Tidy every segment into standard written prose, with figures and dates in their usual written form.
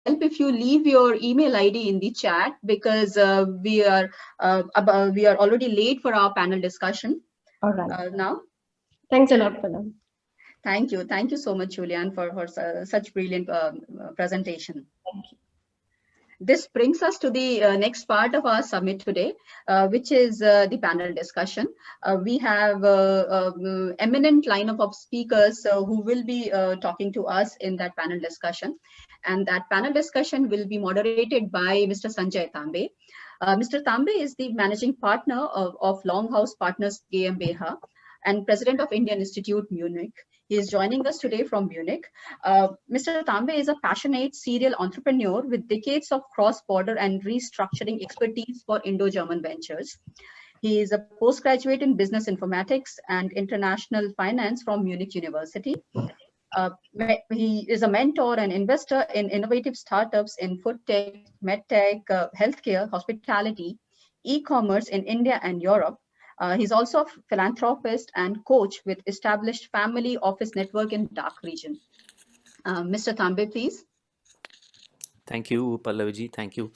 help if you leave your email ID in the chat, because we are already late for our panel discussion. All right. Now. Thanks a lot for that. Thank you. Thank you so much, Julian, for such brilliant presentation. Thank you. This brings us to the next part of our summit today, which is the panel discussion. We have eminent lineup of speakers who will be talking to us in that panel discussion. And that panel discussion will be moderated by Mr. Sanjay Tambe. Mr. Tambe is the managing partner of Longhouse Partners GmbH and president of Indian Institute Munich. He is joining us today from Munich. Mr. Tambe is a passionate serial entrepreneur with decades of cross-border and restructuring expertise for Indo-German ventures. He is a postgraduate in business informatics and international finance from Munich University. He is a mentor and investor in innovative startups in food tech, medtech, healthcare, hospitality, e-commerce in India and Europe. He's also a philanthropist and coach with established family office network in DACH region. Mr. Tambe, please. Thank you, Pallavi. Thank you.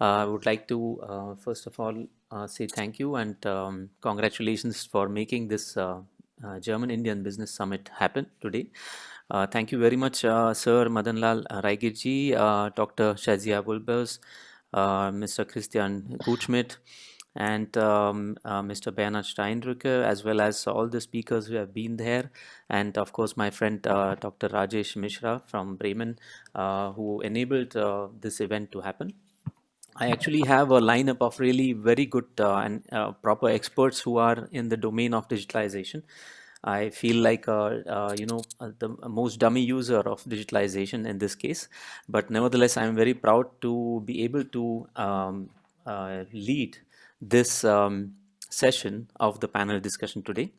I would like to, first of all, say thank you and congratulations for making this German-Indian Business Summit happen today. Thank you very much, Sir Madanlal Raigirji, Dr. Shazia Bulbers, Mr. Christian Gutschmidt, and Mr. Bernhard Steinrücker, as well as all the speakers who have been there, and of course my friend Dr. Rajesh Mishra from Bremen, who enabled this event to happen. I actually have a lineup of really very good and proper experts who are in the domain of digitalization. I feel like the most dummy user of digitalization in this case, but nevertheless I'm very proud to be able to lead this session of the panel discussion today.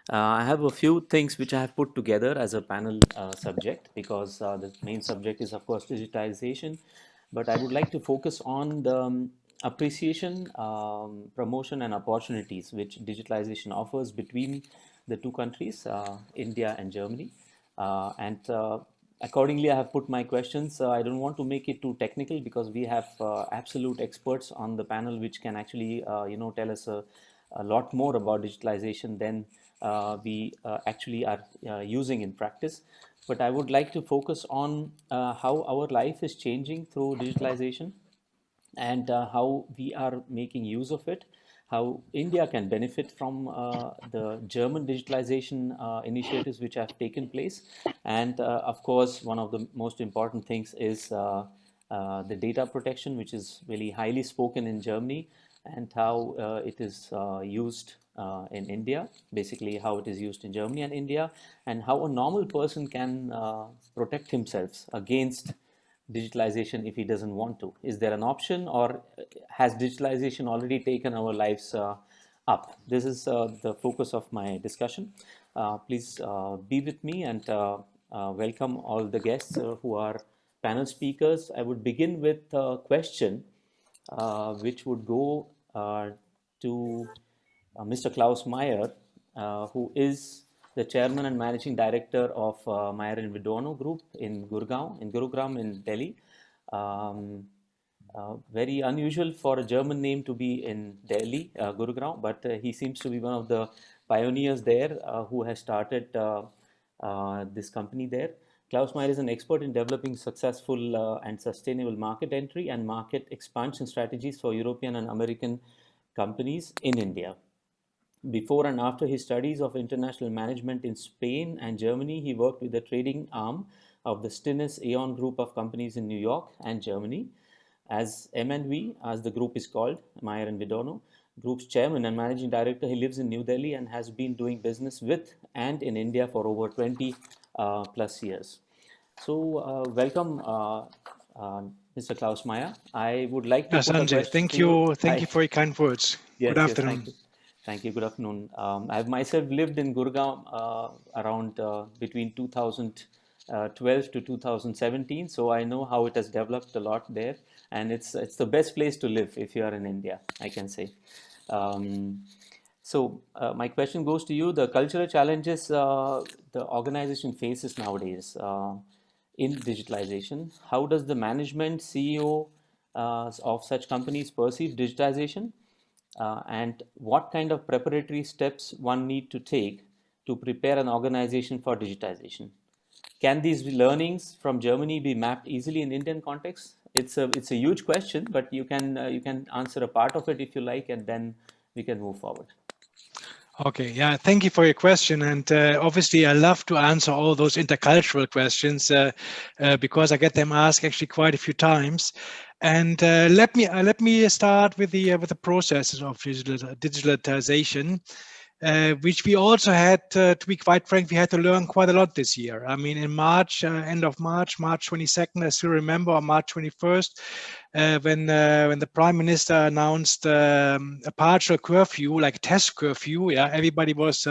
I have a few things which I have put together as a panel subject, because the main subject is of course digitization, but I would like to focus on the appreciation, promotion and opportunities which digitalization offers between the two countries, India and Germany. Accordingly, I have put my questions. I don't want to make it too technical because we have absolute experts on the panel which can actually, tell us a lot more about digitalization than we actually are using in practice. But I would like to focus on how our life is changing through digitalization and how we are making use of it, how India can benefit from the German digitalization initiatives which have taken place. And of course, one of the most important things is the data protection, which is really highly spoken in Germany, and how it is used in India, basically how it is used in Germany and India, and how a normal person can protect himself against digitalization if he doesn't want to. Is there an option, or has digitalization already taken our lives up? This is the focus of my discussion. Please be with me and welcome all the guests who are panel speakers. I would begin with a question which would go to Mr. Klaus Maier, who is the chairman and managing director of Maier and Vidorno Group in Gurugram in Delhi. Very unusual for a German name to be in Delhi, Gurugram, but he seems to be one of the pioneers there who has started this company there. Klaus Maier is an expert in developing successful and sustainable market entry and market expansion strategies for European and American companies in India. Before and after his studies of international management in Spain and Germany, he worked with the trading arm of the Stinnes Aeon group of companies in New York and Germany. As M&V, as the group is called, Maier and Vidorno, group's chairman and managing director, he lives in New Delhi and has been doing business with and in India for over 20 plus years. So welcome, Mr. Klaus Maier. I would like to put Sanjay, a question thank you. Thank Hi. you for your kind words. Yes, Good afternoon. Yes, thank you. Good afternoon. I have myself lived in Gurugram around between 2012 to 2017, so I know how it has developed a lot there, and it's the best place to live if you are in India, I can say. So my question goes to you: the cultural challenges the organization faces nowadays. in digitalization? How does the management, CEO of such companies perceive digitization? And what kind of preparatory steps one need to take to prepare an organization for digitization? Can these learnings from Germany be mapped easily in Indian context? It's a huge question, but you can answer a part of it if you like, and then we can move forward. Okay, yeah, thank you for your question. And obviously, I love to answer all those intercultural questions because I get them asked actually quite a few times. And let me start with the processes of digitalization. Which we also had, to be quite frank, we had to learn quite a lot this year. I mean, in March, end of March 22nd, I still remember, or March 21st, when the Prime Minister announced a partial curfew, like test curfew. Yeah, everybody was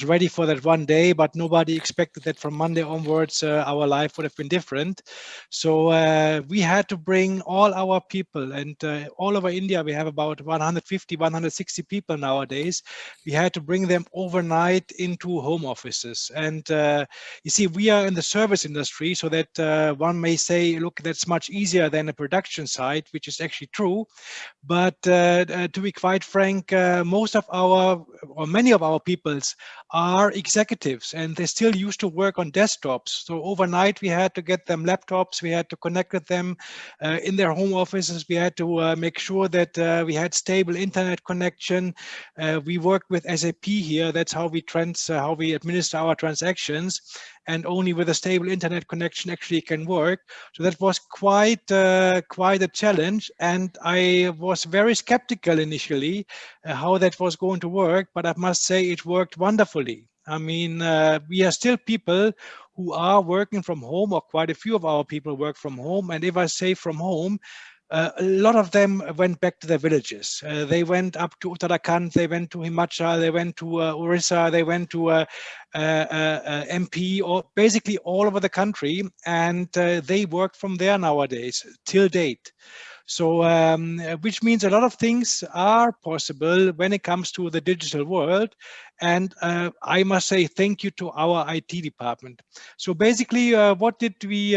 ready for that one day, but nobody expected that from Monday onwards our life would have been different. So we had to bring all our people, and all over India we have about 150, 160 people nowadays. We had to bring them overnight into home offices. And you see, we are in the service industry, so that one may say, look, that's much easier than a production site, which is actually true. But to be quite frank, most of our, or many of our peoples are executives, and they still used to work on desktops. So overnight we had to get them laptops, we had to connect with them in their home offices, we had to make sure that we had stable internet connection. We worked with SAP here. That's how we administer our transactions, and only with a stable internet connection actually can work. So that was quite a challenge, and I was very skeptical initially how that was going to work, but I must say it worked wonderfully. I mean, we are still people who are working from home, or quite a few of our people work from home. And if I say from home, a lot of them went back to their villages. They went up to Uttarakhand, they went to Himachal, they went to Orissa, they went to MP, or basically all over the country, and they work from there nowadays till date. So, which means a lot of things are possible when it comes to the digital world. And I must say thank you to our IT department. So basically, what did we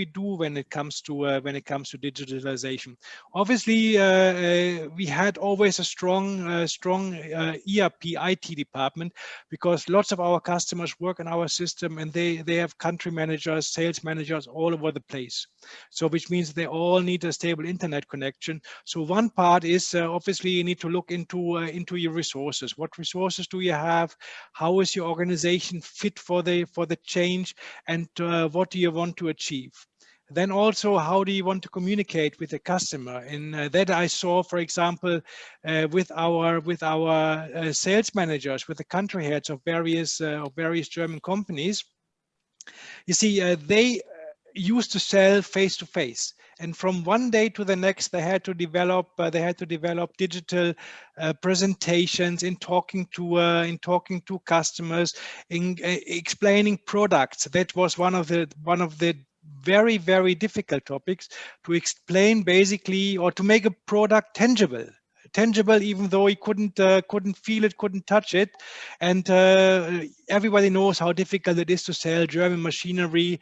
do when it comes to digitalization? Obviously, we had always a strong ERP IT department, because lots of our customers work on our system, and they have country managers, sales managers all over the place. So which means they all need a stable internet connection. So one part is obviously you need to look into your resources. What resources do you have? How is your organization fit for the change? And what do you want to achieve? Then also, how do you want to communicate with the customer? And that I saw, for example, with our sales managers, with the country heads of various German companies. You see, they used to sell face to face, and from one day to the next they had to develop digital presentations, in talking to customers, in explaining products. That was one of the very, very difficult topics, to explain basically, or to make a product tangible, even though he couldn't feel it, couldn't touch it. And everybody knows how difficult it is to sell German machinery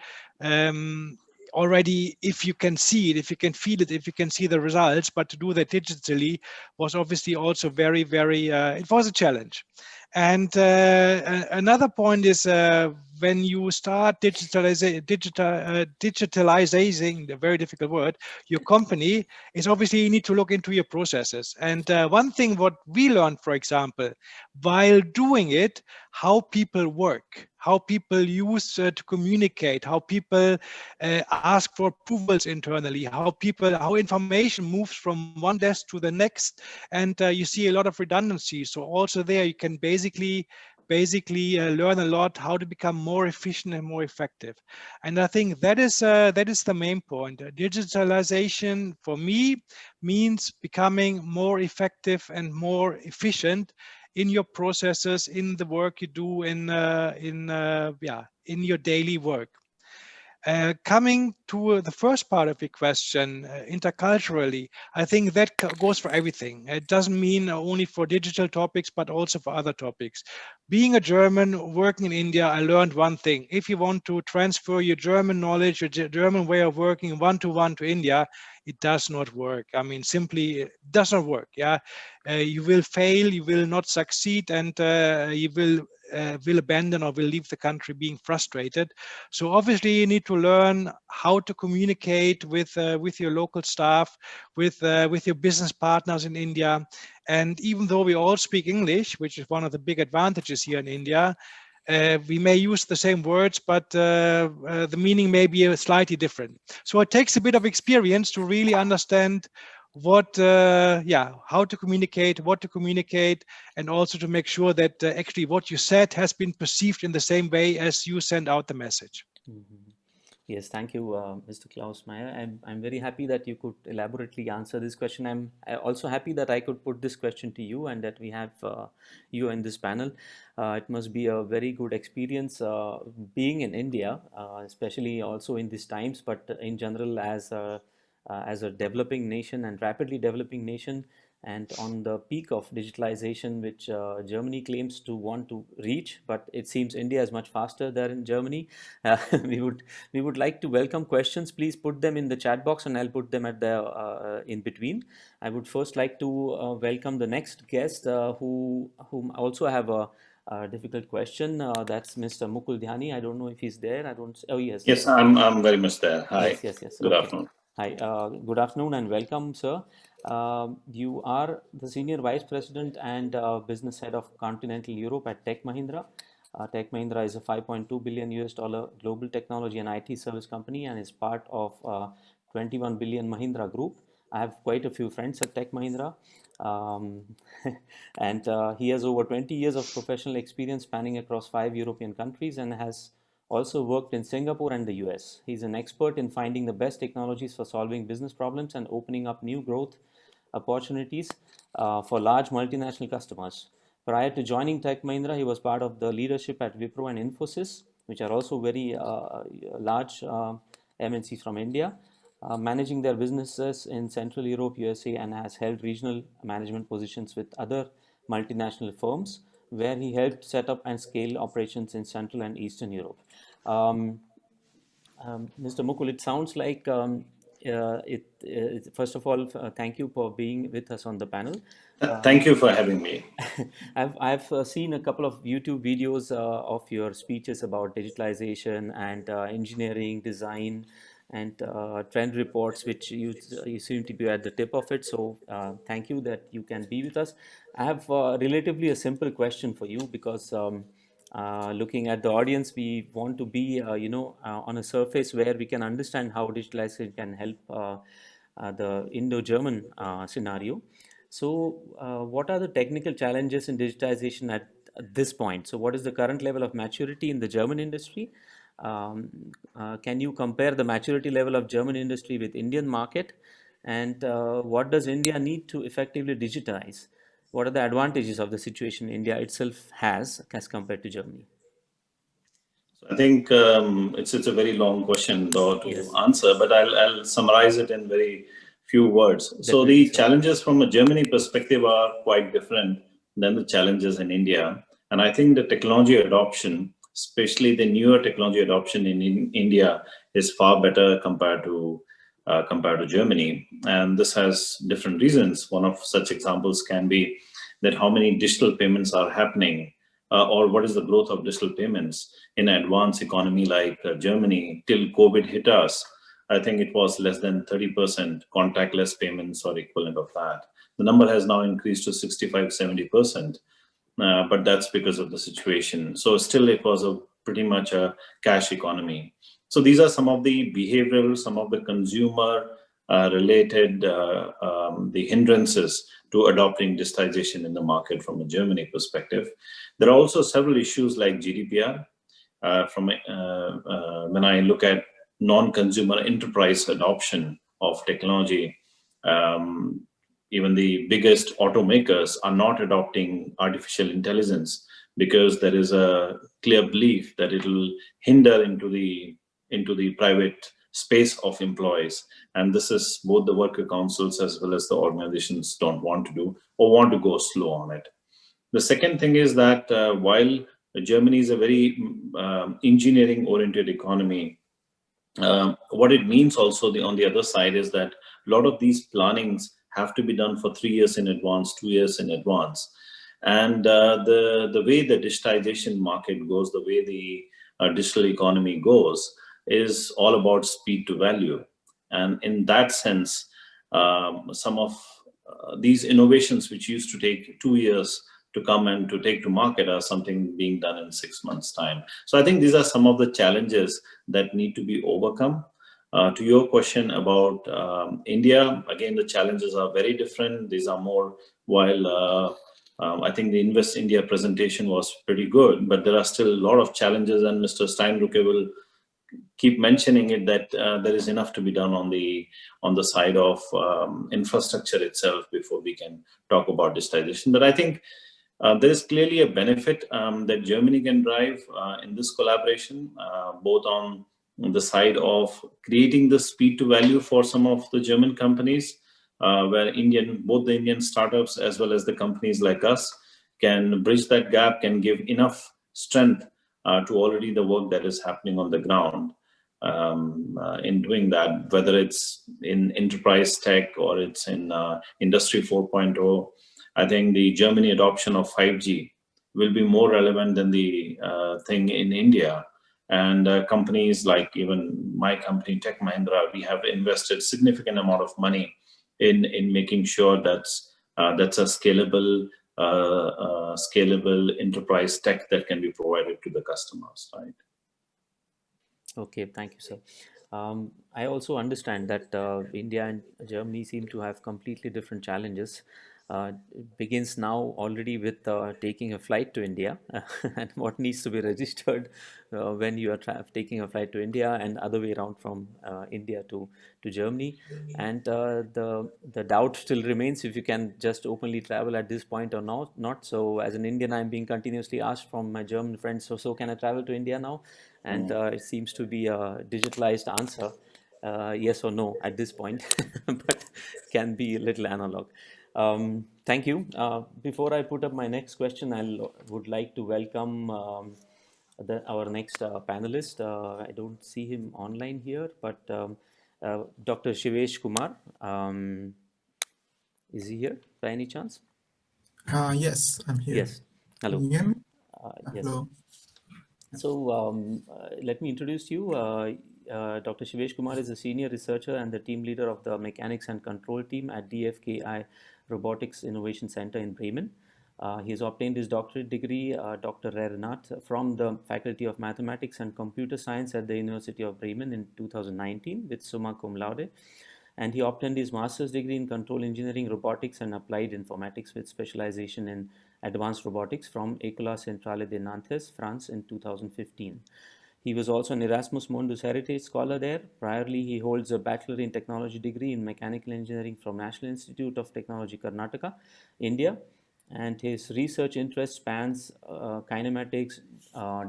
already, if you can see it, if you can feel it, if you can see the results. But to do that digitally was obviously also very, very, it was a challenge. And another point is when you start digitalizing, the very difficult word, your company, is obviously you need to look into your processes. And one thing what we learned, for example, while doing it, how people work, how people use to communicate, how people ask for approvals internally, how information moves from one desk to the next, and you see a lot of redundancy. So also there you can basically learn a lot how to become more efficient and more effective. And I think that is the main point. Digitalization for me means becoming more effective and more efficient in your processes, in the work you do, in your daily work. Coming to the first part of your question, interculturally, I think that goes for everything. It doesn't mean only for digital topics, but also for other topics. Being a German, working in India, I learned one thing. If you want to transfer your German knowledge, your German way of working one-to-one to India, it does not work. I mean, simply it does not work. Yeah, you will fail, you will not succeed, and you will abandon or will leave the country being frustrated. So obviously you need to learn how to communicate with your local staff, with your business partners in India. And even though we all speak English, which is one of the big advantages here in India, we may use the same words, but the meaning may be slightly different. So it takes a bit of experience to really understand what how to communicate, what to communicate, and also to make sure that actually what you said has been perceived in the same way as you send out the message. Mm-hmm. Yes, thank you, Mr. Klaus Maier. I'm very happy that you could elaborately answer this question. I'm also happy that I could put this question to you and that we have you in this panel. It must be a very good experience being in India, especially also in these times, but in general as a developing nation and rapidly developing nation, and on the peak of digitalization, which Germany claims to want to reach, but it seems India is much faster there in Germany. We would like to welcome questions. Please put them in the chat box, and I'll put them at the in between. I would first like to welcome the next guest, whom also have a difficult question. That's Mr. Mukul Dhyani. I don't know if he's there. I don't. Oh yes. Yes, I'm very much there. Hi. Yes. Good Okay. afternoon. Hi. Good afternoon and welcome, sir. You are the Senior Vice President and Business Head of Continental Europe at Tech Mahindra. Tech Mahindra is a $5.2 billion global technology and IT service company and is part of 21 billion Mahindra Group. I have quite a few friends at Tech Mahindra. And he has over 20 years of professional experience spanning across 5 European countries and has also worked in Singapore and the US. He's an expert in finding the best technologies for solving business problems and opening up new growth opportunities for large multinational customers. Prior to joining Tech Mahindra, he was part of the leadership at Wipro and Infosys, which are also very large MNCs from India, managing their businesses in Central Europe, USA, and has held regional management positions with other multinational firms, where he helped set up and scale operations in Central and Eastern Europe. Mr. Mukul, it sounds like first of all, thank you for being with us on the panel. Thank you for having me. I've seen a couple of YouTube videos of your speeches about digitalization and engineering, design, and trend reports, which you seem to be at the tip of it. So thank you that you can be with us. I have relatively a simple question for you because looking at the audience, we want to be, on a surface where we can understand how digitalization can help the Indo-German scenario. So what are the technical challenges in digitization at this point? So what is the current level of maturity in the German industry? Can you compare the maturity level of German industry with Indian market? And what does India need to effectively digitize? What are the advantages of the situation India itself has as compared to Germany? So I think it's a very long question though to answer, but I'll summarize it in very few words. Definitely, so the sir. challenges from a Germany perspective are quite different than the challenges in India. And I think the technology adoption, especially the newer technology adoption in India, is far better compared to Germany. And this has different reasons. One of such examples can be that how many digital payments are happening, or what is the growth of digital payments in an advanced economy like Germany. Till COVID hit us, I think it was less than 30% contactless payments or equivalent of that. The number has now increased to 65, 70%, but that's because of the situation. So still it was pretty much a cash economy. So these are some of the behavioral, some of the consumer related the hindrances to adopting digitization in the market from a Germany perspective. There are also several issues like GDPR. When I look at non-consumer enterprise adoption of technology, even the biggest automakers are not adopting artificial intelligence because there is a clear belief that it will hinder into the into the private space of employees. And this is both the worker councils as well as the organizations don't want to do or want to go slow on it. The second thing is that while Germany is a very engineering oriented economy, what it means also on the other side is that a lot of these plannings have to be done for 3 years in advance, 2 years in advance. And the way the digitization market goes, the way the digital economy goes, is all about speed to value. And in that sense, some of these innovations which used to take 2 years to come and to take to market are something being done in 6 months' time. So I think these are some of the challenges that need to be overcome. To your question about India, again, the challenges are very different. These are more, while I think the Invest India presentation was pretty good, but there are still a lot of challenges, and Mr. Steinrucke will keep mentioning it, that there is enough to be done on the side of infrastructure itself before we can talk about digitization. But I think there is clearly a benefit that Germany can drive in this collaboration, both on the side of creating the speed to value for some of the German companies, where both the Indian startups as well as the companies like us can bridge that gap, can give enough strength to already the work that is happening on the ground in doing that, whether it's in enterprise tech or it's in Industry 4.0. I think the Germany adoption of 5G will be more relevant than the thing in India. And companies like even my company, Tech Mahindra, we have invested significant amount of money in making sure that's a scalable enterprise tech that can be provided to the customers, right? Okay, thank you, sir. I also understand that India and Germany seem to have completely different challenges. It begins now already with taking a flight to India and what needs to be registered when you are taking a flight to India, and other way around from India to Germany. And the doubt still remains if you can just openly travel at this point or not. So as an Indian, I'm being continuously asked from my German friends, so can I travel to India now? And it seems to be a digitalized answer, yes or no at this point, but can be a little analog. Thank you. Before I put up my next question, I would like to welcome our next panelist. I don't see him online here, but Dr. Shivesh Kumar. Is he here by any chance? Yes, I'm here. Yes. Hello. Can you hear me? Yes. Hello. So let me introduce you. Dr. Shivesh Kumar is a senior researcher and the team leader of the Mechanics and Control team at DFKI Robotics Innovation Center in Bremen. He has obtained his doctorate degree, Dr. Renat, from the Faculty of Mathematics and Computer Science at the University of Bremen in 2019 with summa cum laude. And he obtained his master's degree in Control Engineering, Robotics and Applied Informatics with specialization in Advanced Robotics from École Centrale de Nantes, France in 2015. He was also an Erasmus Mundus Heritage Scholar there. Priorly, he holds a Bachelor in Technology degree in Mechanical Engineering from National Institute of Technology, Karnataka, India. And his research interest spans kinematics,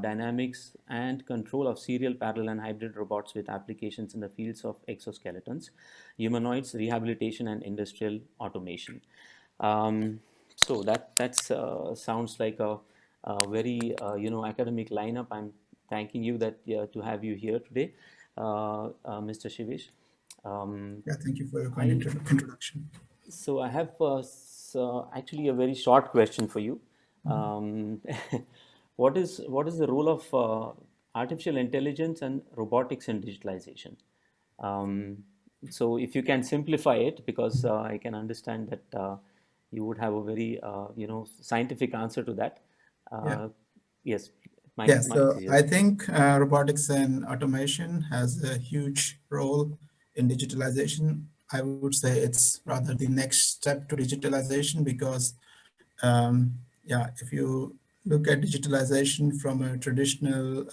dynamics, and control of serial, parallel, and hybrid robots with applications in the fields of exoskeletons, humanoids, rehabilitation, and industrial automation. So that sounds like a very academic lineup. I'm thanking you to have you here today, Mr. Shivesh. Yeah, thank you for your kind introduction. So I have actually a very short question for you. What is the role of artificial intelligence and robotics in digitalization? So if you can simplify it, because I can understand that you would have a very scientific answer to that. Yes. So I think robotics and automation has a huge role in digitalization. I would say it's rather the next step to digitalization because, if you look at digitalization from a traditional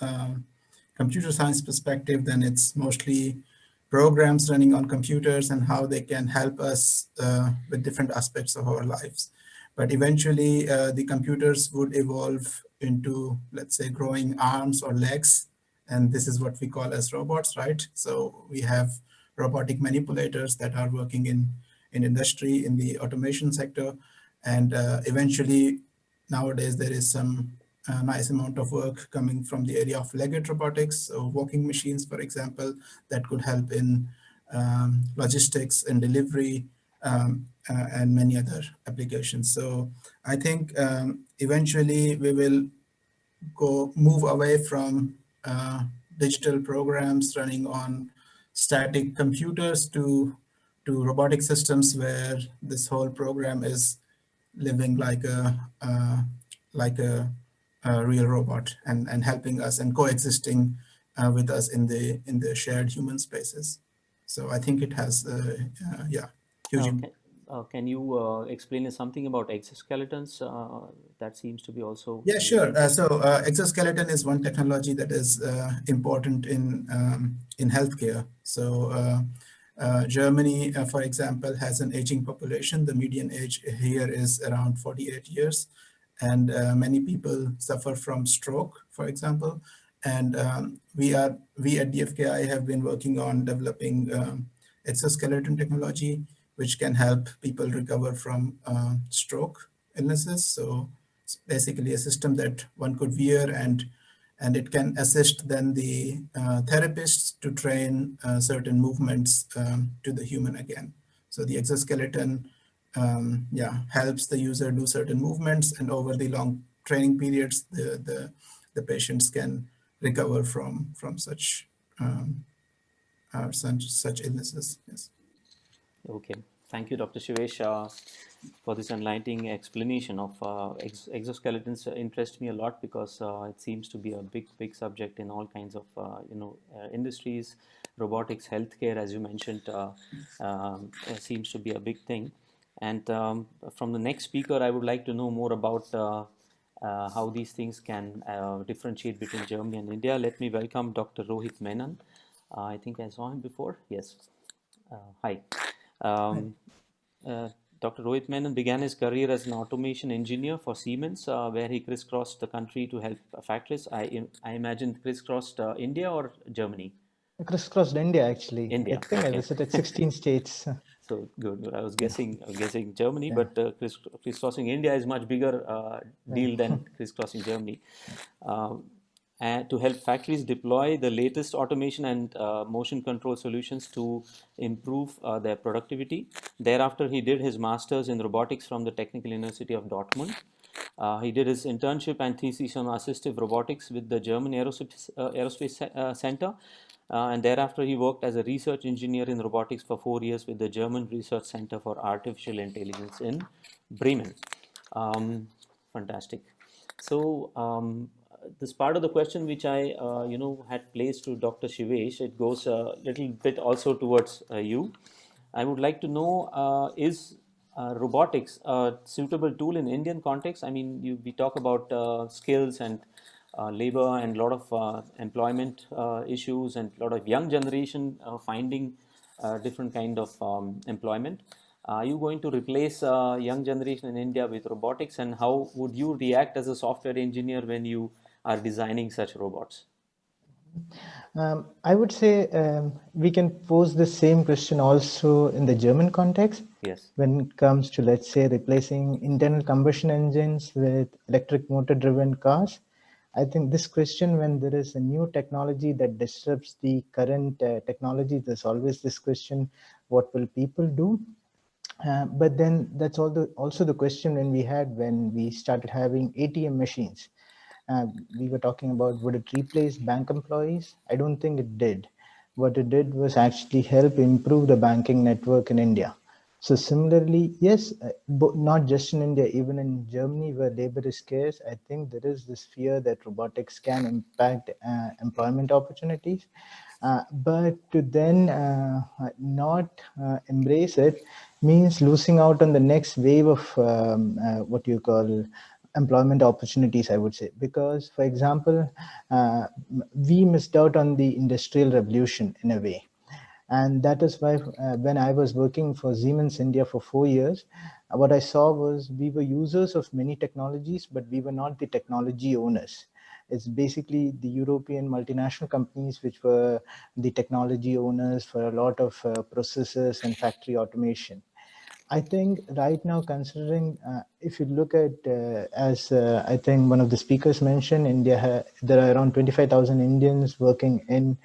computer science perspective, then it's mostly programs running on computers and how they can help us with different aspects of our lives. But eventually, the computers would evolve into, let's say, growing arms or legs, and this is what we call as robots, right? So we have robotic manipulators that are working in industry, in the automation sector, and eventually nowadays there is some nice amount of work coming from the area of legged robotics, so walking machines, for example, that could help in logistics and delivery, and many other applications. So I think eventually we will move away from digital programs running on static computers to robotic systems where this whole program is living like a real robot and helping us and coexisting with us in the shared human spaces. So I think it has yeah, huge impact. Can you explain us something about exoskeletons? That seems to be also. Yeah, sure. So exoskeleton is one technology that is important in healthcare. So Germany, for example, has an aging population. The median age here is around 48 years, and many people suffer from stroke, for example. And we at DFKI have been working on developing exoskeleton technology, which can help people recover from stroke illnesses. So it's basically a system that one could wear, and it can assist then the therapists to train certain movements to the human again. So the exoskeleton helps the user do certain movements, and over the long training periods, the patients can recover from such such illnesses. Yes. Okay, thank you, Dr. Shivesh, for this enlightening explanation of exoskeletons. Interest me a lot because it seems to be a big subject in all kinds of industries. Robotics, healthcare, as you mentioned, seems to be a big thing. And from the next speaker, I would like to know more about how these things can differentiate between Germany and India. Let me welcome Dr. Rohit Menon. I think I saw him before. Yes. Hi. Dr. Rohit Menon began his career as an automation engineer for Siemens, where he crisscrossed the country to help factories. I imagine crisscrossed India or Germany? Crisscrossed India, actually. India. I think I visited 16 states. So good. I was guessing Germany, Yeah. but crisscrossing India is much bigger deal than crisscrossing Germany. And to help factories deploy the latest automation and motion control solutions to improve their productivity. Thereafter, he did his master's in robotics from the Technical University of Dortmund. He did his internship and thesis on assistive robotics with the German Aerospace Center. And thereafter, he worked as a research engineer in robotics for 4 years with the German Research Center for Artificial Intelligence in Bremen. Fantastic. So, this part of the question which I had placed to Dr. Shivesh, it goes a little bit also towards you. I would like to know, is robotics a suitable tool in Indian context? I mean, we talk about skills and labor and a lot of employment issues and a lot of young generation finding different kind of employment. Are you going to replace young generation in India with robotics, and how would you react as a software engineer when you are designing such robots? I would say we can pose the same question also in the German context. Yes. When it comes to, let's say, replacing internal combustion engines with electric motor driven cars. I think this question, when there is a new technology that disrupts the current technology, there's always this question, what will people do? But then that's also the question when we started having ATM machines. We were talking about, would it replace bank employees? I don't think it did. What it did was actually help improve the banking network in India. So similarly, yes, not just in India, even in Germany where labor is scarce, I think there is this fear that robotics can impact employment opportunities. But to then not embrace it means losing out on the next wave of what you call employment opportunities, I would say. Because, for example, we missed out on the industrial revolution in a way. And that is why when I was working for Siemens India for 4 years, what I saw was we were users of many technologies, but we were not the technology owners. It's basically the European multinational companies which were the technology owners for a lot of processes and factory automation. I think right now, considering if you look at, as I think one of the speakers mentioned, India, there are around 25,000 Indians working in,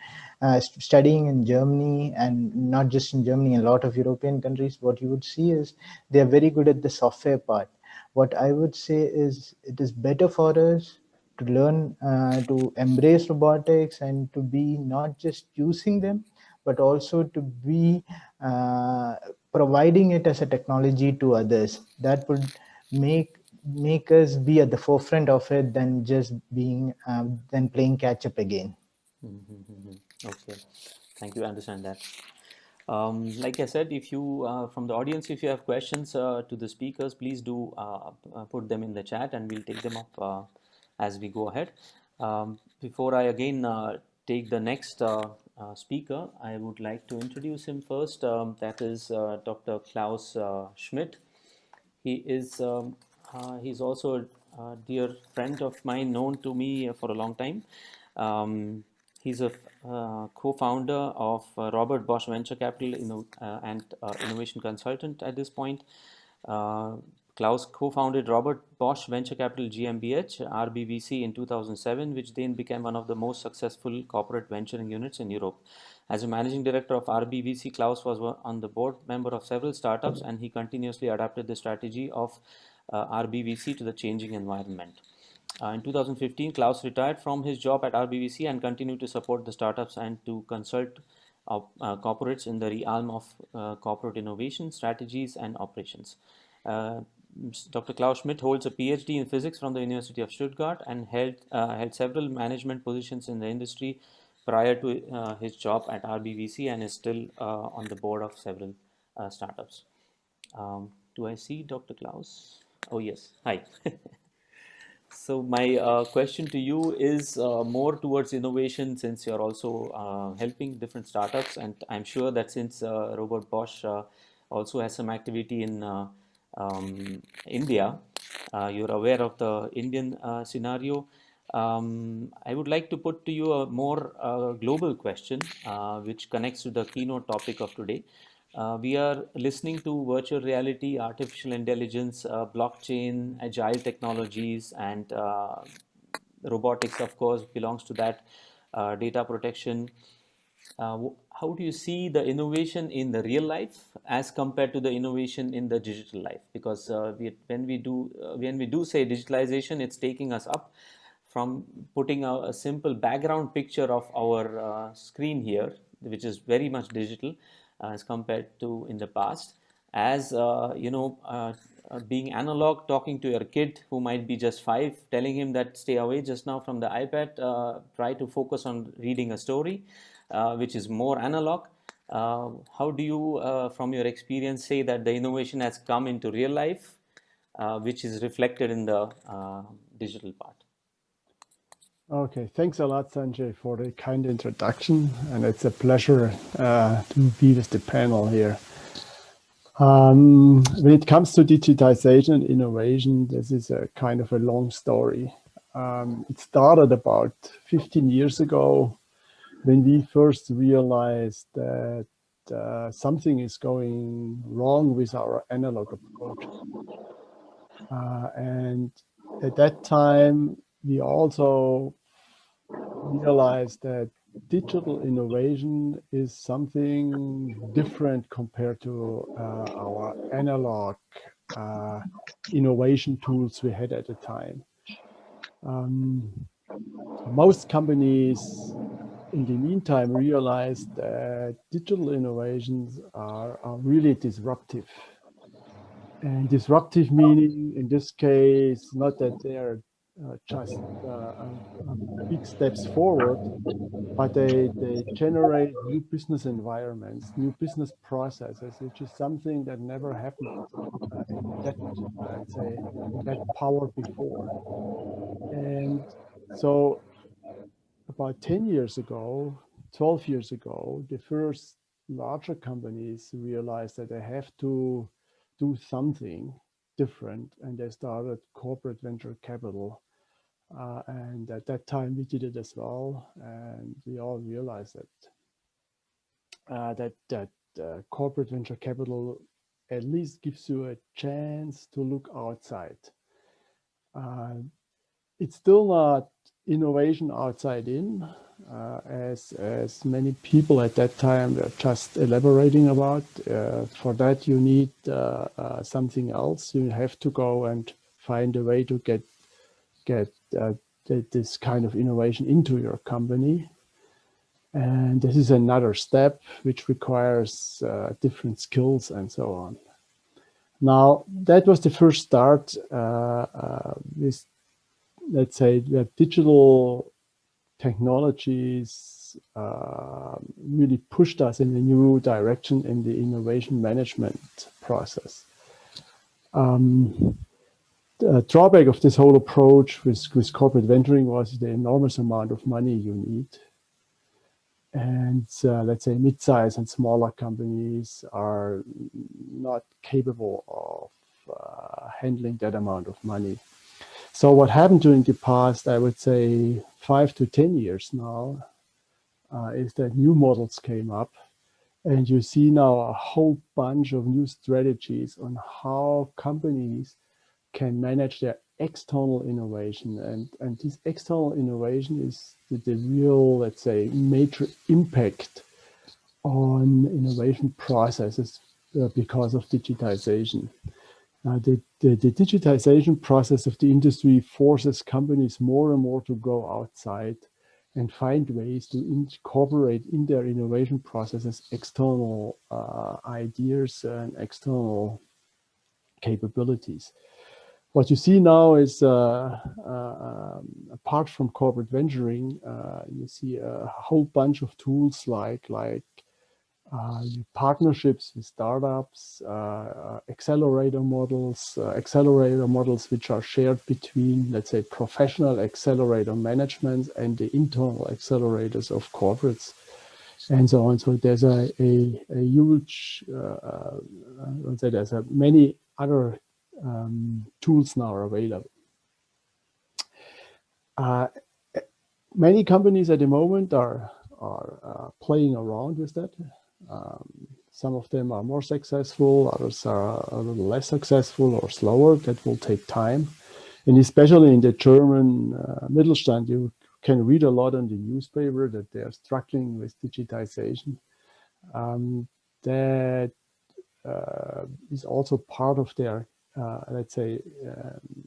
studying in Germany, and not just in Germany, a lot of European countries. What you would see is they are very good at the software part. What I would say is it is better for us to learn, to embrace robotics and to be not just using them, but also to be providing it as a technology to others. That would make us be at the forefront of it than just being then playing catch up again. Okay, thank you. I understand that. Like I said, if you from the audience, if you have questions to the speakers, please do put them in the chat, and we'll take them up as we go ahead. Before I again take the next speaker, I would like to introduce him first. That is Dr. Klaus Schmidt. He is he's also a dear friend of mine, known to me for a long time. He's a co-founder of Robert Bosch Venture Capital and Innovation Consultant at this point. Klaus co-founded Robert Bosch Venture Capital GmbH, RBVC, in 2007, which then became one of the most successful corporate venturing units in Europe. As a managing director of RBVC, Klaus was on the board member of several startups, and he continuously adapted the strategy of RBVC to the changing environment. In 2015, Klaus retired from his job at RBVC and continued to support the startups and to consult corporates in the realm of corporate innovation, strategies, and operations. Dr. Klaus Schmidt holds a PhD in physics from the University of Stuttgart and held several management positions in the industry prior to his job at RBVC, and is still on the board of several startups. Do I see Dr. Klaus? Oh, yes. Hi. So my question to you is more towards innovation, since you're also helping different startups, and I'm sure that since Robert Bosch also has some activity in India, you're aware of the Indian scenario. I would like to put to you a more global question, which connects to the keynote topic of today. We are listening to virtual reality, artificial intelligence, blockchain, agile technologies, and robotics, of course, belongs to that, data protection. How do you see the innovation in the real life as compared to the innovation in the digital life? Because when we do say digitalization, it's taking us up from putting a simple background picture of our screen here, which is very much digital as compared to in the past, as being analog, talking to your kid who might be just 5, telling him that stay away just now from the iPad, try to focus on reading a story, which is more analog. How do you, from your experience, say that the innovation has come into real life, which is reflected in the digital part? Okay, thanks a lot, Sanjay, for the kind introduction, and it's a pleasure to be with the panel here. When it comes to digitization and innovation, this is a kind of a long story. It started about 15 years ago when we first realized that something is going wrong with our analog approach. And at that time, we also realized that digital innovation is something different compared to our analog innovation tools we had at the time. Most companies in the meantime realized that digital innovations are really disruptive. And disruptive meaning, in this case, not that they are just big steps forward, but they generate new business environments, new business processes, which is something that never happened in that, I'd say, in that power before. And so about 10 years ago, 12 years ago, the first larger companies realized that they have to do something different, and they started corporate venture capital And at that time we did it as well, and we all realized that corporate venture capital at least gives you a chance to look outside. It's still not innovation outside in, as many people at that time were just elaborating about. For that you need something else. You have to go and find a way to get this kind of innovation into your company. And this is another step which requires different skills and so on. Now, that was the first start with, let's say, the digital technologies really pushed us in a new direction in the innovation management process. The drawback of this whole approach with corporate venturing was the enormous amount of money you need. And let's say mid-size and smaller companies are not capable of handling that amount of money. So what happened during the past, I would say 5 to 10 years now, is that new models came up. And you see now a whole bunch of new strategies on how companies can manage their external innovation. And this external innovation is the real, let's say, major impact on innovation processes because of digitization. The digitization process of the industry forces companies more and more to go outside and find ways to incorporate in their innovation processes external ideas and external capabilities. What you see now is, apart from corporate venturing, you see a whole bunch of tools like partnerships with startups, accelerator models which are shared between, let's say, professional accelerator management and the internal accelerators of corporates, and so on. So there's a huge, let's say, there's many other tools now are available. Many companies at the moment are playing around with that. Some of them are more successful, others are a little less successful or slower. That will take time. And especially in the German Mittelstand, you can read a lot in the newspaper that they are struggling with digitization. That is also part of their, let's say,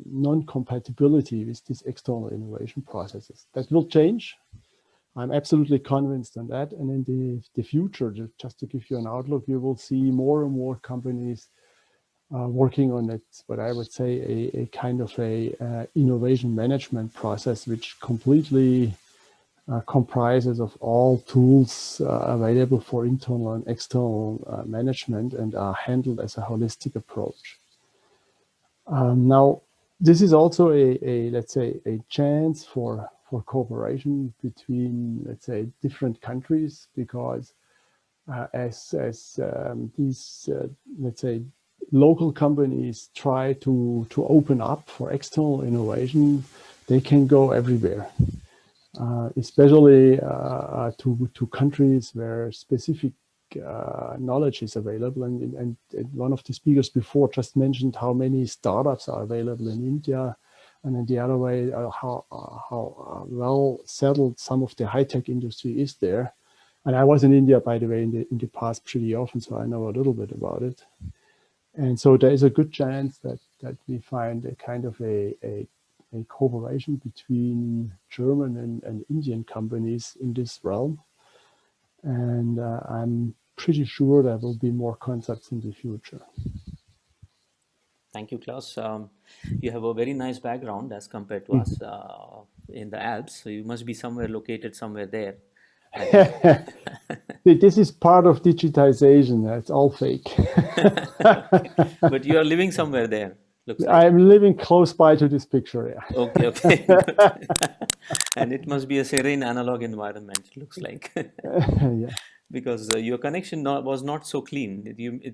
non-compatibility with these external innovation processes. That will change. I'm absolutely convinced on that. And in the future, just to give you an outlook, you will see more and more companies working on it, but I would say a kind of a innovation management process, which completely comprises of all tools available for internal and external management and are handled as a holistic approach. Now, this is also let's say, a chance for cooperation between, let's say, different countries, because as these, let's say, local companies try to open up for external innovation, they can go everywhere, especially to countries where specific knowledge is available. And one of the speakers before just mentioned how many startups are available in India. And then the other way, how well settled some of the high-tech industry is there. And I was in India, by the way, in the past pretty often, so I know a little bit about it. And so there is a good chance that we find a kind of a cooperation between German and Indian companies in this realm. And I'm pretty sure there will be more concepts in the future. Thank you, Klaus. You have a very nice background as compared to us in the Alps. So you must be somewhere located somewhere there. This is part of digitization. It's all fake. But you are living somewhere there. Looks like. I'm living close by to this picture. Yeah. Okay. And it must be a serene analog environment, looks like. Yeah. because your connection was not so clean.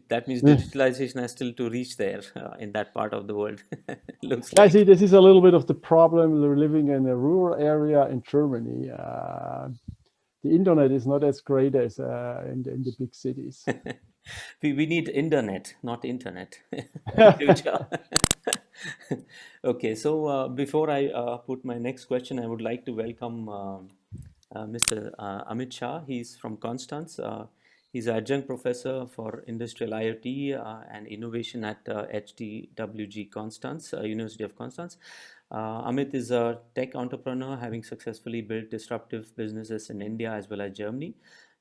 That means digitalization has still to reach there in that part of the world. Looks Yeah, like. see, this is a little bit of the problem. We're living in a rural area in Germany. The internet is not as great as in the big cities. We need internet, not internet in future. Okay, so before I put my next question, I would like to welcome Mr. Amit Shah. He's from Konstanz. He's adjunct professor for industrial IoT and innovation at HTWG Konstanz, University of Konstanz. Amit is a tech entrepreneur having successfully built disruptive businesses in India as well as Germany.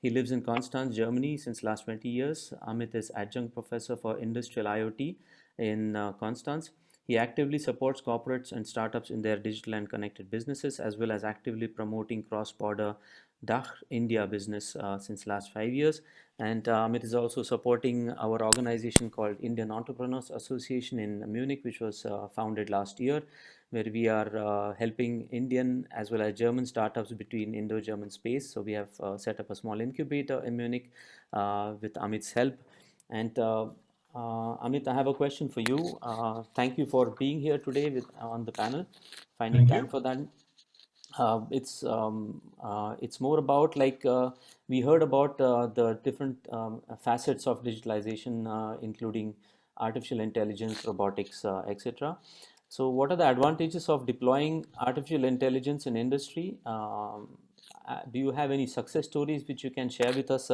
He lives in Konstanz, Germany since last 20 years. Amit is adjunct professor for industrial IoT in Konstanz. He actively supports corporates and startups in their digital and connected businesses, as well as actively promoting cross-border DACH India business since last 5 years. And Amit is also supporting our organization called Indian Entrepreneurs Association in Munich, which was founded last year, where we are helping Indian as well as German startups between Indo-German space. So we have set up a small incubator in Munich with Amit's help. And Amit, I have a question for you. Thank you for being here today on the panel, finding time for that. It's more about like we heard about the different facets of digitalization, including artificial intelligence, robotics, etc. So, what are the advantages of deploying artificial intelligence in industry? Do you have any success stories which you can share with us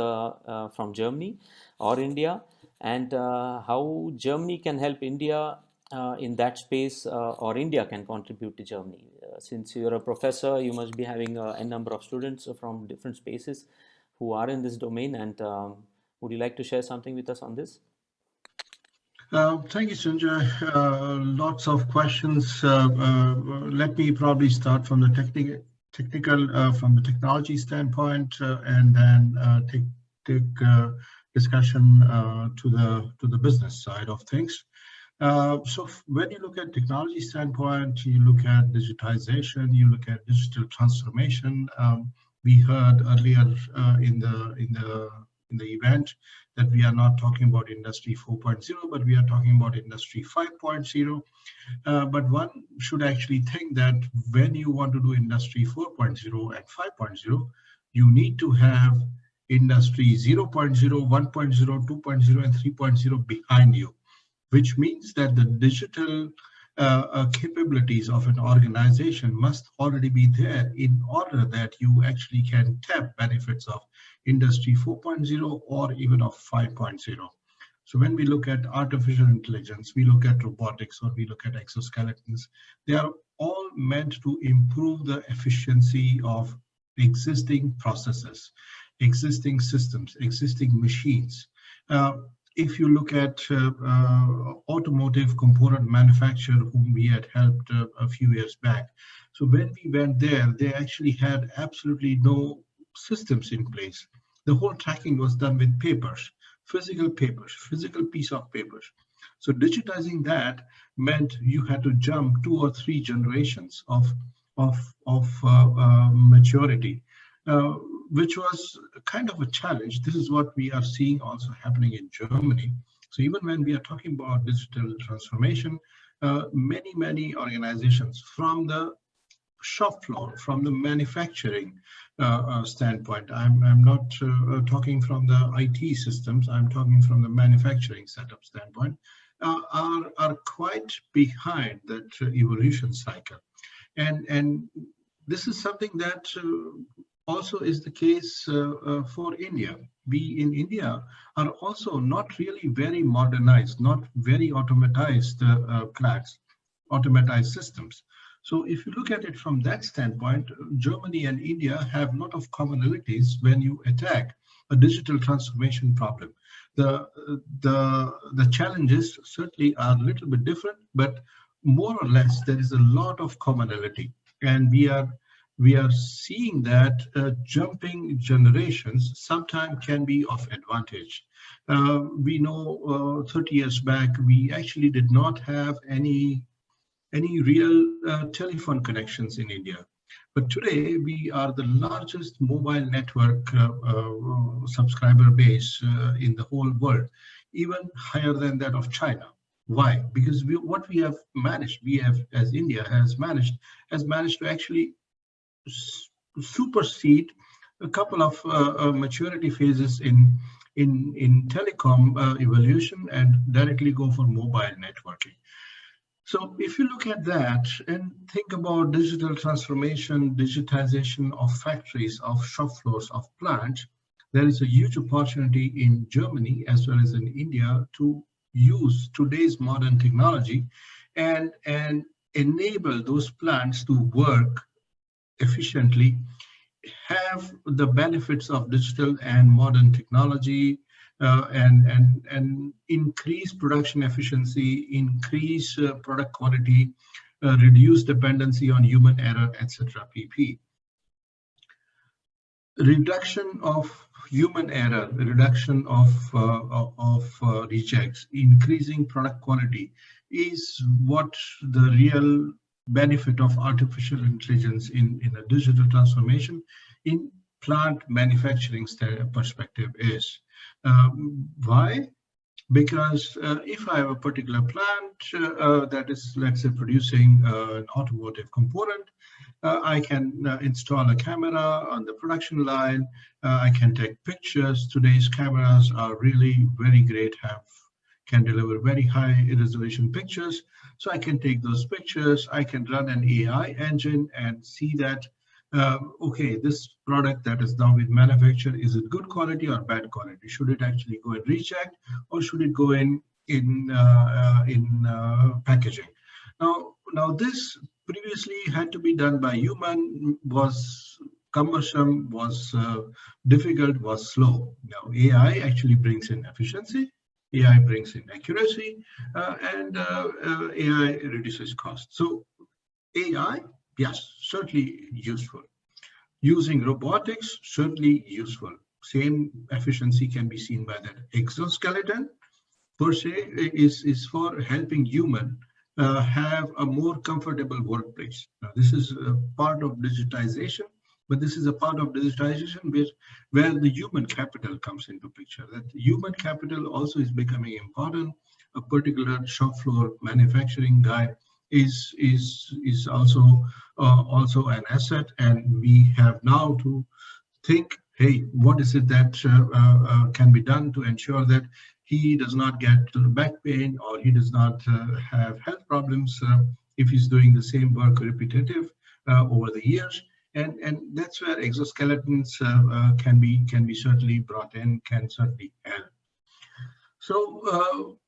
from Germany or India, and how Germany can help India in that space, or India can contribute to Germany? Since you're a professor, you must be having a number of students from different spaces who are in this domain, and would you like to share something with us on this? Thank you, Sanjay. Lots of questions. Let me probably start from the technical, from the technology standpoint, and then take discussion to the business side of things. So when you look at technology standpoint, you look at digitization, you look at digital transformation. We heard earlier in the event that we are not talking about Industry 4.0, but we are talking about Industry 5.0. But one should actually think that when you want to do Industry 4.0 and 5.0, you need to have Industry 0.0, 1.0, 2.0, and 3.0 behind you, which means that the digital capabilities of an organization must already be there in order that you actually can tap benefits of Industry 4.0 or even of 5.0. So when we look at artificial intelligence, we look at robotics, or we look at exoskeletons, they are all meant to improve the efficiency of existing processes, existing systems, existing machines. If you look at automotive component manufacturer whom we had helped a few years back. So when we went there, they actually had absolutely no systems in place. The whole tracking was done with papers, physical piece of papers. So digitizing that meant you had to jump 2 or 3 generations of maturity. Which was kind of a challenge. This is what we are seeing also happening in Germany. So even when we are talking about digital transformation, many organizations from the shop floor, from the manufacturing standpoint, I'm not talking from the IT systems, I'm talking from the manufacturing setup standpoint, are quite behind that evolution cycle. And this is something that also is the case for India. We in India are also not really very modernized, not very automatized plants, automatized systems. So if you look at it from that standpoint, Germany and India have a lot of commonalities when you attack a digital transformation problem. The challenges certainly are a little bit different, but more or less there is a lot of commonality. And we are seeing that jumping generations sometimes can be of advantage. We know 30 years back, we actually did not have any real telephone connections in India. But today, we are the largest mobile network subscriber base in the whole world, even higher than that of China. Why? Because what we have managed, as India has managed to actually supersede a couple of maturity phases in telecom evolution and directly go for mobile networking. So if you look at that and think about digital transformation, digitization of factories, of shop floors, of plants, there is a huge opportunity in Germany as well as in India to use today's modern technology and enable those plants to work efficiently, have the benefits of digital and modern technology, and increase production efficiency, increase product quality, reduce dependency on human error, etc. pp. Reduction of human error, reduction of rejects, increasing product quality is what the real benefit of artificial intelligence in a digital transformation in plant manufacturing perspective is. Why? Because if I have a particular plant that is, let's say, producing an automotive component, I can install a camera on the production line. I can take pictures. Today's cameras are really very great, can deliver very high resolution pictures. So I can take those pictures. I can run an AI engine and see that, okay, this product that is now being manufactured, is it good quality or bad quality? Should it actually go in rechecked or should it go in packaging? Now this previously had to be done by human, was cumbersome, was difficult, was slow. Now AI actually brings in efficiency, AI brings in accuracy, and AI reduces cost. So AI, yes, certainly useful. Using robotics, certainly useful. Same efficiency can be seen by that. Exoskeleton per se is for helping human have a more comfortable workplace. Now, this is a part of digitization, but this is a part of digitization where the human capital comes into picture. That human capital also is becoming important. A particular shop floor manufacturing guy is also an asset, and we have now to think, hey, what is it that can be done to ensure that he does not get back pain or he does not have health problems if he's doing the same work repetitive over the years. And that's where exoskeletons can be certainly brought in, can certainly help. So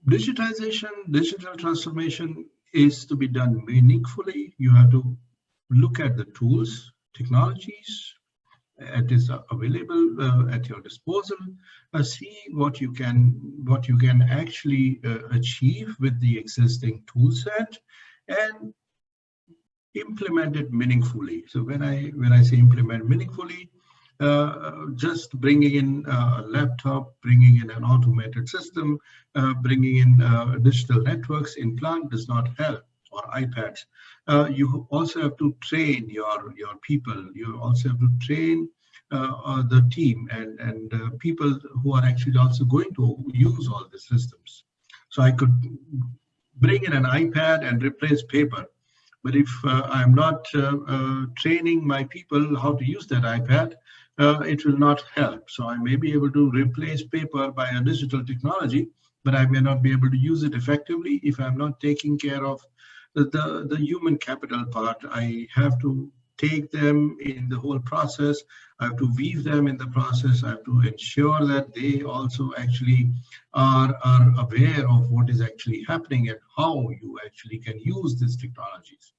digitization, digital transformation is to be done meaningfully. You have to look at the tools, technologies. It is available at your disposal. See what you can actually achieve with the existing tool set, and implement it meaningfully. So when I say implement meaningfully, just bringing in a laptop, bringing in an automated system, bringing in digital networks in plant does not help, or iPads. You also have to train your people. You also have to train the team and people who are actually also going to use all the systems. So I could bring in an iPad and replace paper. But if I'm not training my people how to use that iPad, it will not help. So I may be able to replace paper by a digital technology, but I may not be able to use it effectively if I'm not taking care of the human capital part. I have to take them in the whole process. I have to weave them in the process. I have to ensure that they also actually are aware of what is actually happening and how you actually can use these technologies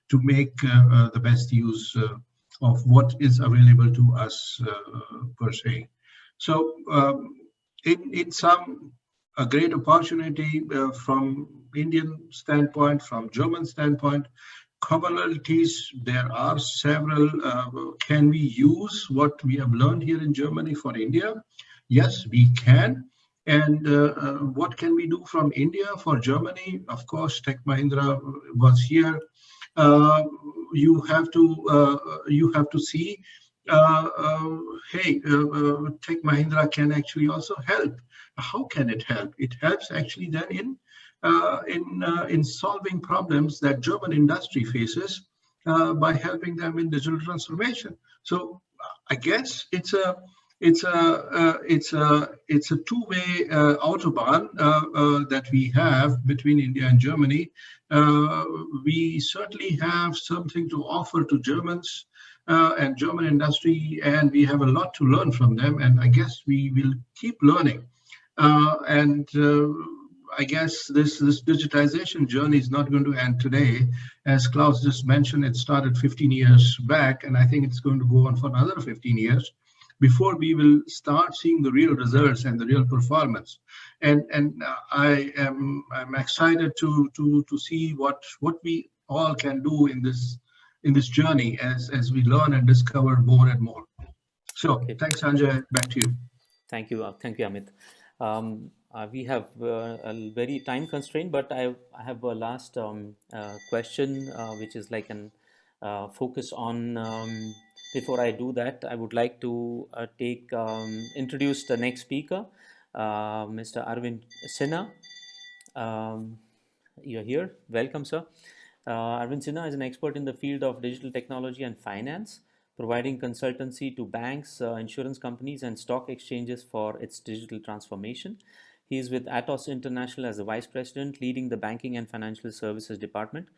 to make the best use of what is available to us per se. So in sum, a great opportunity from Indian standpoint, from German standpoint. Commonalities, there are several. Can we use what we have learned here in Germany for India? Yes, we can. And what can we do from India for Germany? Of course, Tech Mahindra was here you have to see, hey, Tech Mahindra can actually also help. How can it help? It helps actually then in solving problems that German industry faces by helping them in digital transformation. So I guess it's a two-way autobahn that we have between India and Germany. We certainly have something to offer to Germans and German industry, and we have a lot to learn from them. And I guess we will keep learning. I guess this digitization journey is not going to end today. As Klaus just mentioned, it started 15 years back, and I think it's going to go on for another 15 years before we will start seeing the real results and the real performance. And I'm excited to see what we all can do in this journey as we learn and discover more and more. So okay. Thanks, Sanjay. Back to you. Thank you, Amit. We have a very time constraint, but I have a last question, which is like an focus on. Before I do that, I would like to introduce the next speaker, Mr. Arvind Sinha. You're here. Welcome, sir. Arvind Sinha is an expert in the field of digital technology and finance, providing consultancy to banks, insurance companies, and stock exchanges for its digital transformation. He is with Atos International as the Vice President, leading the Banking and Financial Services Department.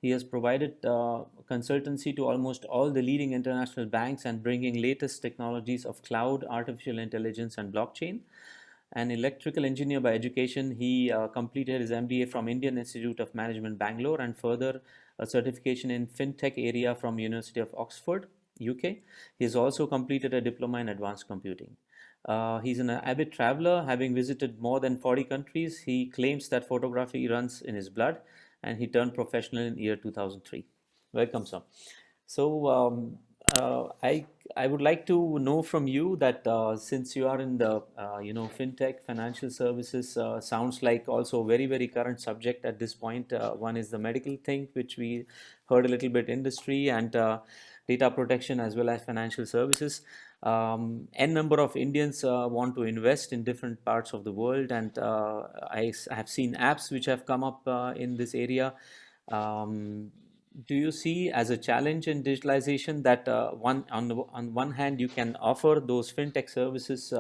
He has provided consultancy to almost all the leading international banks and bringing latest technologies of cloud, artificial intelligence, and blockchain. An electrical engineer by education, he completed his MBA from Indian Institute of Management, Bangalore, and further a certification in FinTech area from University of Oxford, UK. He has also completed a diploma in advanced computing. He's an avid traveler, having visited more than 40 countries. He claims that photography runs in his blood, and he turned professional in year 2003. Welcome, sir. So I would like to know from you that since you are in the fintech, financial services, sounds like also a very, very current subject at this point. One is the medical thing, which we heard a little bit, industry and data protection, as well as financial services. N number of Indians want to invest in different parts of the world, and I have seen apps which have come up in this area. Do you see as a challenge in digitalization that on one hand you can offer those fintech services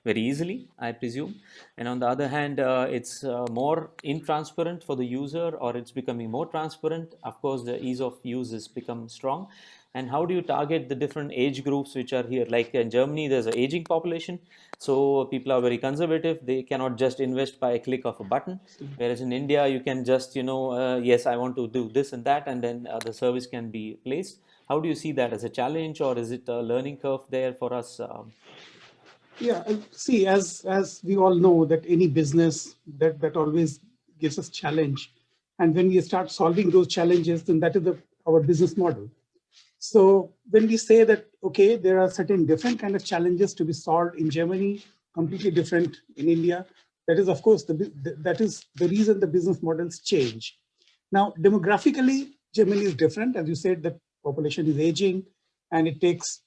very easily, I presume, and on the other hand it's more intransparent for the user, or it's becoming more transparent? Of course, the ease of use has become strong. And how do you target the different age groups which are here? Like in Germany, there's an aging population, so people are very conservative. They cannot just invest by a click of a button. Whereas in India, you can just, yes, I want to do this and that, and then the service can be placed. How do you see that as a challenge, or is it a learning curve there for us? Yeah, see, as we all know, that any business that always gives us challenge, and when we start solving those challenges, then that is our business model. So when we say that, okay, there are certain different kind of challenges to be solved in Germany, completely different in India, that is, of course, that is the reason the business models change. Now, demographically, Germany is different. As you said, the population is aging, and it takes,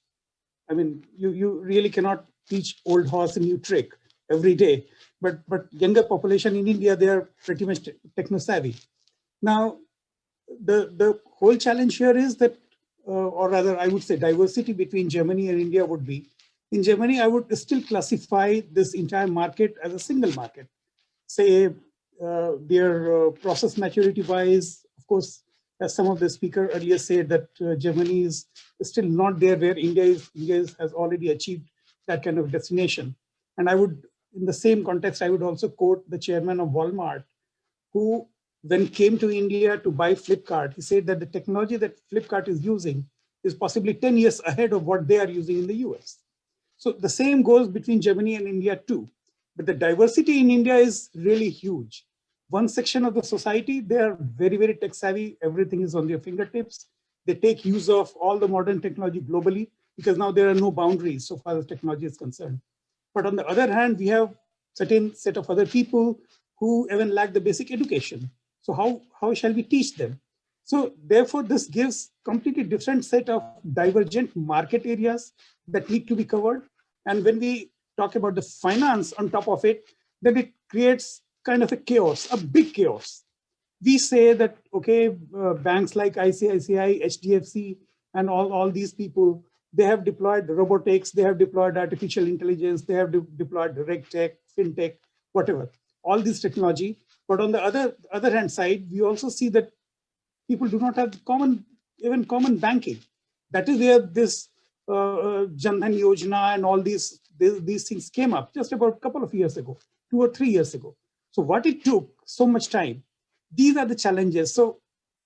I mean, you really cannot teach old horse a new trick every day. But younger population in India, they are pretty much techno-savvy. Now, the whole challenge here is that, or rather, I would say diversity between Germany and India would be, in Germany, I would still classify this entire market as a single market. Say their process maturity wise, of course, as some of the speaker earlier said, that Germany is still not there where India has already achieved that kind of destination. And I would, in the same context, I would also quote the chairman of Walmart, who, when came to India to buy Flipkart, he said that the technology that Flipkart is using is possibly 10 years ahead of what they are using in the US. So the same goes between Germany and India too. But the diversity in India is really huge. One section of the society, they are very, very tech savvy. Everything is on their fingertips. They take use of all the modern technology globally, because now there are no boundaries so far as technology is concerned. But on the other hand, we have certain set of other people who even lack the basic education. So how shall we teach them? So therefore, this gives completely different set of divergent market areas that need to be covered. And when we talk about the finance on top of it, then it creates kind of a chaos, a big chaos. We say that, okay, banks like ICICI, HDFC, and all these people, they have deployed robotics, they have deployed artificial intelligence, they have deployed RegTech, FinTech, whatever, all this technology. But on the other hand side, we also see that people do not have even common banking. That is where this Jan Dhan Yojana and all these things came up just about a couple of years ago, 2 or 3 years ago. So what it took so much time, these are the challenges. So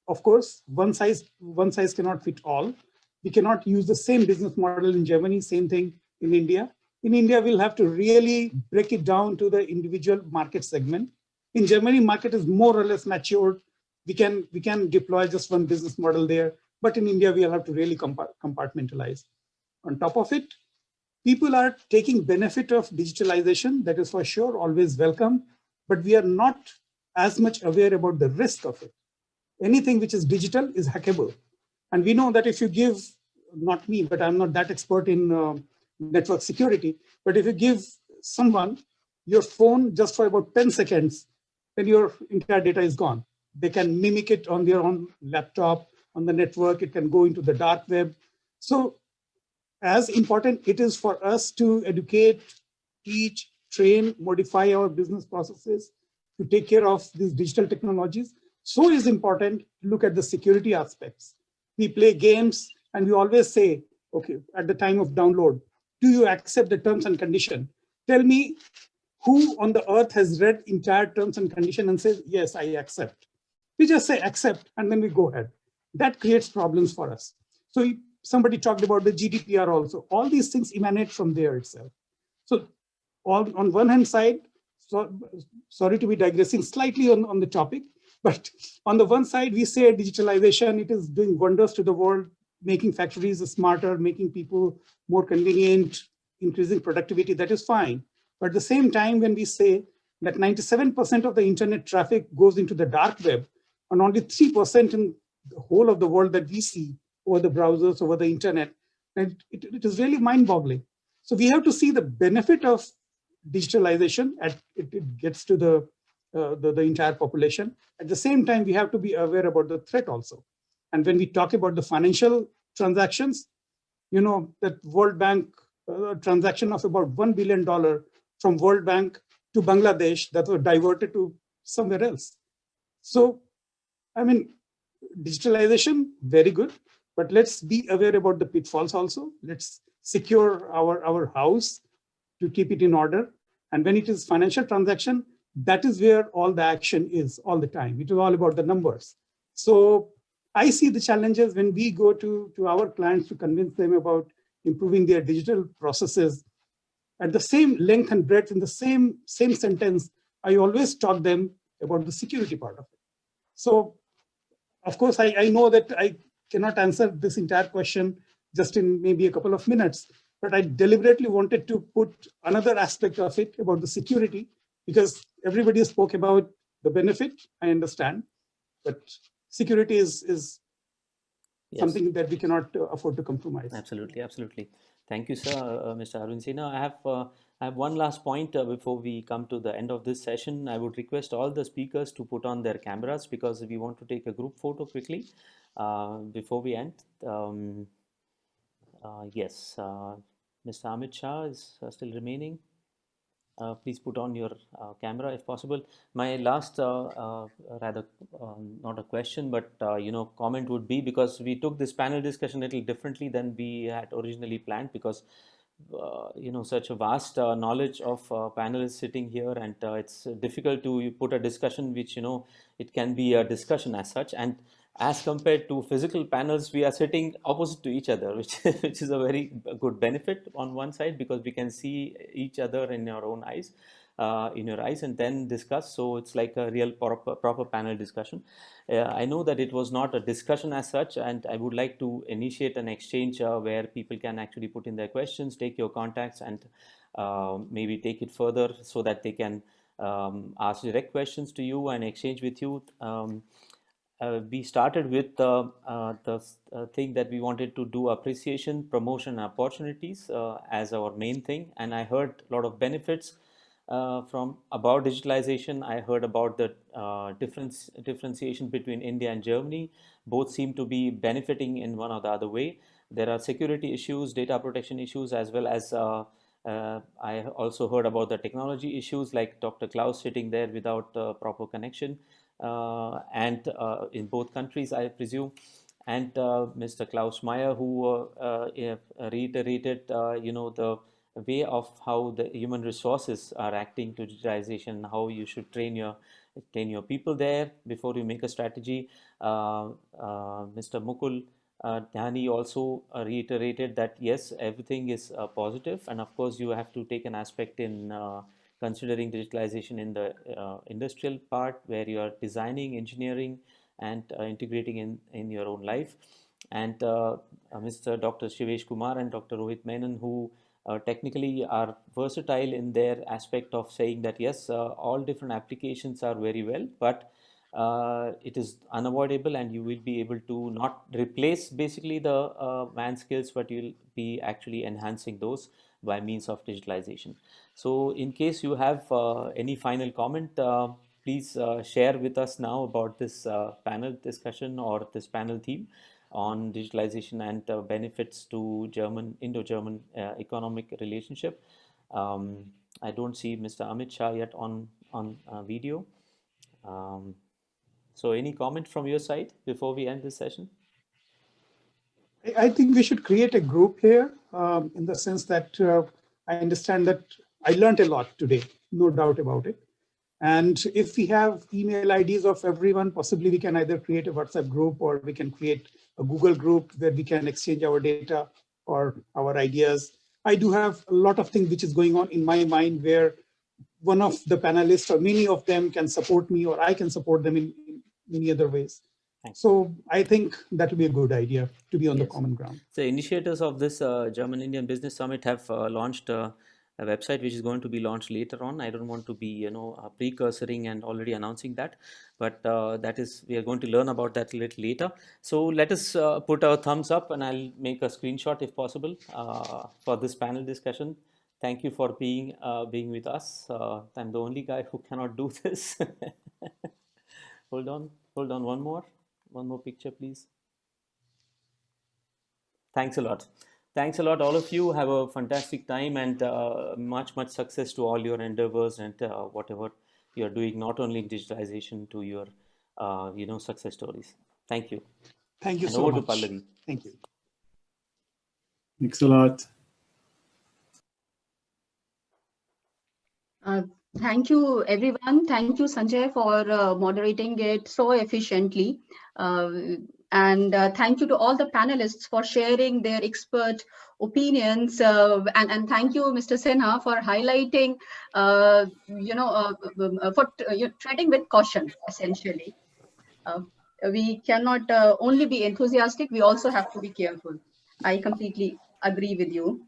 of course, one size cannot fit all. We cannot use the same business model in Germany, same thing in India. In India, we'll have to really break it down to the individual market segment. In Germany, market is more or less matured. We can deploy just one business model there, but in India, we'll have to really compartmentalize. On top of it, people are taking benefit of digitalization, that is for sure, always welcome, but we are not as much aware about the risk of it. Anything which is digital is hackable. And we know that if you give, not me, but I'm not that expert in network security, but if you give someone your phone just for about 10 seconds, then your entire data is gone. They can mimic it on their own laptop, on the network, it can go into the dark web. So as important it is for us to educate, teach, train, modify our business processes to take care of these digital technologies, so is important to look at the security aspects. We play games and we always say, okay, at the time of download, do you accept the terms and condition? Tell me who on the earth has read entire terms and condition and says, yes, I accept. We just say accept and then we go ahead. That creates problems for us. So somebody talked about the GDPR also. All these things emanate from there itself. So on one hand side, sorry to be digressing slightly on the topic, but on the one side, we say digitalization, it is doing wonders to the world, making factories smarter, making people more convenient, increasing productivity, that is fine. But at the same time, when we say that 97% of the internet traffic goes into the dark web, and only 3% in the whole of the world that we see over the browsers, over the internet, and it is really mind-boggling. So we have to see the benefit of digitalization, and it gets to the entire population. At the same time, we have to be aware about the threat also. And when we talk about the financial transactions, you know, that World Bank transaction of about $1 billion from World Bank to Bangladesh that were diverted to somewhere else. So, I mean, digitalization, very good, but let's be aware about the pitfalls also. Let's secure our house to keep it in order. And when it is financial transaction, that is where all the action is all the time. It is all about the numbers. So I see the challenges when we go to our clients to convince them about improving their digital processes. At the same length and breadth, in the same sentence, I always talk them about the security part of it. So, of course, I know that I cannot answer this entire question just in maybe a couple of minutes, but I deliberately wanted to put another aspect of it about the security, because everybody spoke about the benefit, I understand, but security is yes, something that we cannot afford to compromise. Absolutely, absolutely. Thank you, sir, Mr. Arvind Sinha. I have one last point before we come to the end of this session. I would request all the speakers to put on their cameras because we want to take a group photo quickly before we end. Yes, Mr. Amit Shah is still remaining. Please put on your camera if possible. My last, rather not a question, but comment would be, because we took this panel discussion a little differently than we had originally planned, because such a vast knowledge of panelists sitting here, and it's difficult to put a discussion which it can be a discussion as such, and as compared to physical panels, we are sitting opposite to each other, which is a very good benefit on one side, because we can see each other in your own eyes, and then discuss. So it's like a real proper panel discussion. I know that it was not a discussion as such, and I would like to initiate an exchange where people can actually put in their questions, take your contacts, and maybe take it further so that they can ask direct questions to you and exchange with you. we started with the thing that we wanted to do appreciation, promotion, opportunities as our main thing. And I heard a lot of benefits from about digitalization. I heard about the differentiation between India and Germany. Both seem to be benefiting in one or the other way. There are security issues, data protection issues, as well as I also heard about the technology issues, like Dr. Klaus sitting there without proper connection, and in both countries, I presume, and Mr. Klaus Maier, who reiterated, the way of how the human resources are acting to digitization, how you should train your people there before you make a strategy. Mr. Mukul Dhyani also reiterated that yes, everything is positive, and of course you have to take an aspect in considering digitalization in the industrial part, where you are designing, engineering, and integrating in your own life. And Mr. Dr. Shivesh Kumar and Dr. Rohit Menon, who technically are versatile in their aspect of saying that yes, all different applications are very well, but it is unavoidable, and you will be able to not replace basically the man skills, but you'll be actually enhancing those by means of digitalization. So in case you have any final comment, please share with us now about this panel discussion or this panel theme on digitalization and benefits to Indo-German economic relationship. I don't see Mr. Amit Shah yet on video. So any comment from your side before we end this session? I think we should create a group here in the sense that I understand that I learned a lot today, no doubt about it. And if we have email IDs of everyone, possibly we can either create a WhatsApp group, or we can create a Google group where we can exchange our data or our ideas. I do have a lot of things which is going on in my mind, where one of the panelists or many of them can support me, or I can support them in many other ways. So I think that would be a good idea to be on the common ground. The initiators of this German-Indian Business Summit have launched a website which is going to be launched later on. I don't want to be, precursoring and already announcing that, but we are going to learn about that a little later. So let us put our thumbs up, and I'll make a screenshot if possible for this panel discussion. Thank you for being with us. I'm the only guy who cannot do this. Hold on, one more picture, please. Thanks a lot. Thanks a lot, all of you. Have a fantastic time, and much success to all your endeavors and whatever you're doing, not only in digitalization, to your success stories. Thank you. Thank you and so over much. To Pallavi. Thank you. Thanks a lot. Thank you, everyone. Thank you, Sanjay, for moderating it so efficiently. And thank you to all the panelists for sharing their expert opinions. And thank you, Mr. Sinha, for highlighting, for treading with caution, essentially. We cannot only be enthusiastic, we also have to be careful. I completely agree with you.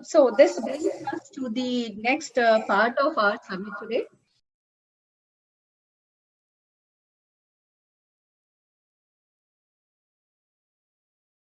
So this brings us to the next part of our summit today,